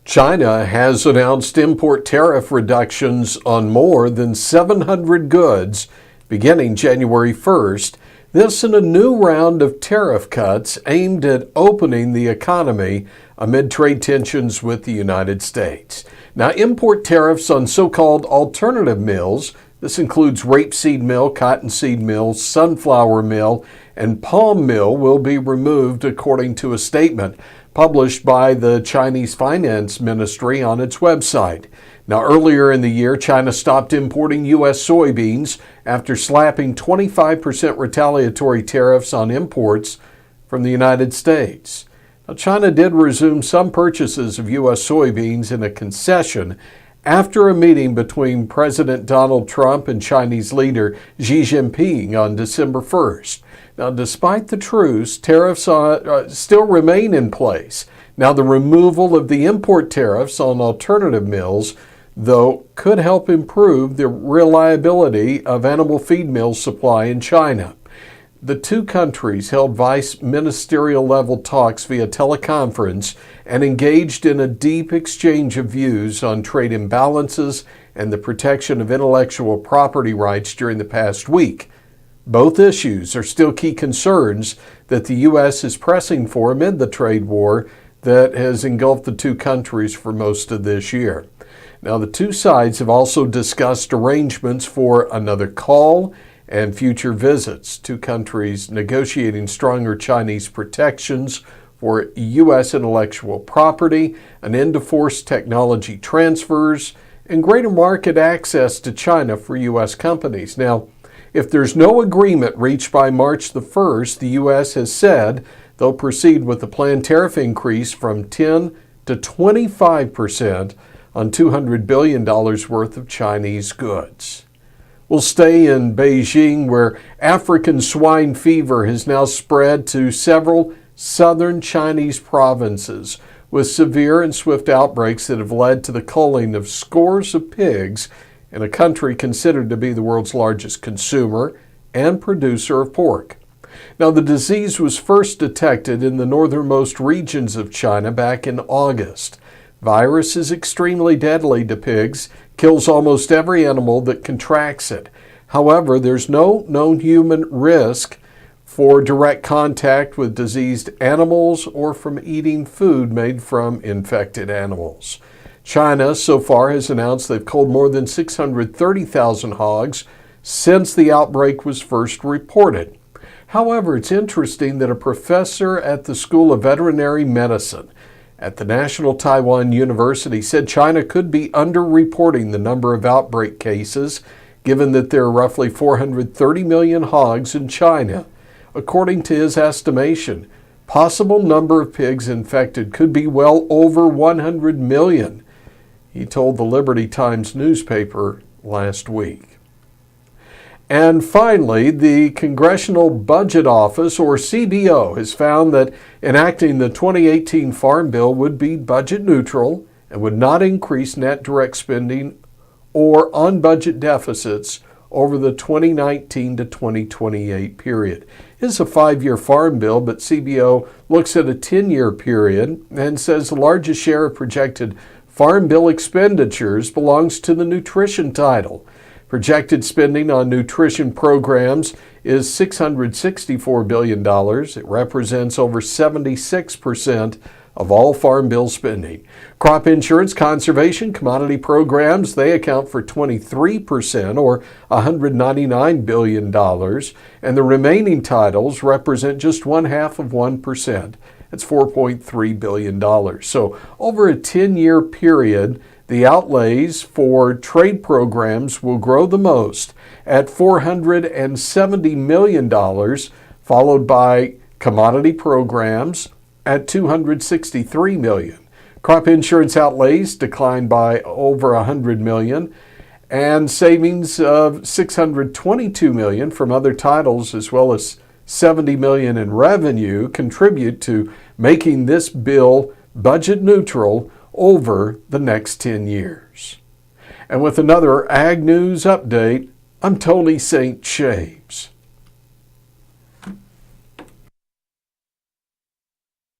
China has announced import tariff reductions on more than 700 goods beginning January 1st. This in a new round of tariff cuts aimed at opening the economy amid trade tensions with the United States. Now, import tariffs on so-called alternative meals, this includes rapeseed meal, cottonseed meal, sunflower meal, and palm meal, will be removed according to a statement published by the Chinese Finance Ministry on its website. Now, earlier in the year, China stopped importing U.S. soybeans after slapping 25% retaliatory tariffs on imports from the United States. Now, China did resume some purchases of U.S. soybeans in a concession after a meeting between President Donald Trump and Chinese leader Xi Jinping on December 1st. Now, despite the truce, tariffs still remain in place. Now, the removal of the import tariffs on alternative meals, though, could help improve the reliability of animal feed meal supply in China. The two countries held vice ministerial level talks via teleconference and engaged in a deep exchange of views on trade imbalances and the protection of intellectual property rights during the past week. Both issues are still key concerns that the U.S. is pressing for amid the trade war that has engulfed the two countries for most of this year. Now, the two sides have also discussed arrangements for another call and future visits, two countries negotiating stronger Chinese protections for U.S. intellectual property, an end to forced technology transfers, and greater market access to China for U.S. companies. Now, if there's no agreement reached by March the 1st, the U.S. has said they'll proceed with the planned tariff increase from 10 to 25% on $200 billion worth of Chinese goods. We'll stay in Beijing, where African swine fever has now spread to several southern Chinese provinces, with severe and swift outbreaks that have led to the culling of scores of pigs in a country considered to be the world's largest consumer and producer of pork. Now, the disease was first detected in the northernmost regions of China back in August. Virus is extremely deadly to pigs, kills almost every animal that contracts it. However, there's no known human risk for direct contact with diseased animals or from eating food made from infected animals. China so far has announced they've culled more than 630,000 hogs since the outbreak was first reported. However, it's interesting that a professor at the School of Veterinary Medicine at the National Taiwan University said China could be underreporting the number of outbreak cases, given that there are roughly 430 million hogs in China. According to his estimation, possible number of pigs infected could be well over 100 million. He told the Liberty Times newspaper last week. And finally, the Congressional Budget Office, or CBO, has found that enacting the 2018 Farm Bill would be budget neutral and would not increase net direct spending or on-budget deficits over the 2019 to 2028 period. It's a 5-year farm bill, but CBO looks at a 10-year period and says the largest share of projected Farm Bill expenditures belongs to the nutrition title. Projected spending on nutrition programs is $664 billion. It represents over 76% of all Farm Bill spending. Crop insurance, conservation, commodity programs, they account for 23% or $199 billion, and the remaining titles represent just 0.5%. That's $4.3 billion. So over a 10-year period, the outlays for trade programs will grow the most at $470 million, followed by commodity programs at $263 million. Crop insurance outlays declined by over $100 million, and savings of $622 million from other titles, as well as $70 million in revenue, contribute to making this bill budget neutral over the next 10 years. And with another Ag News update, I'm Tony St. James.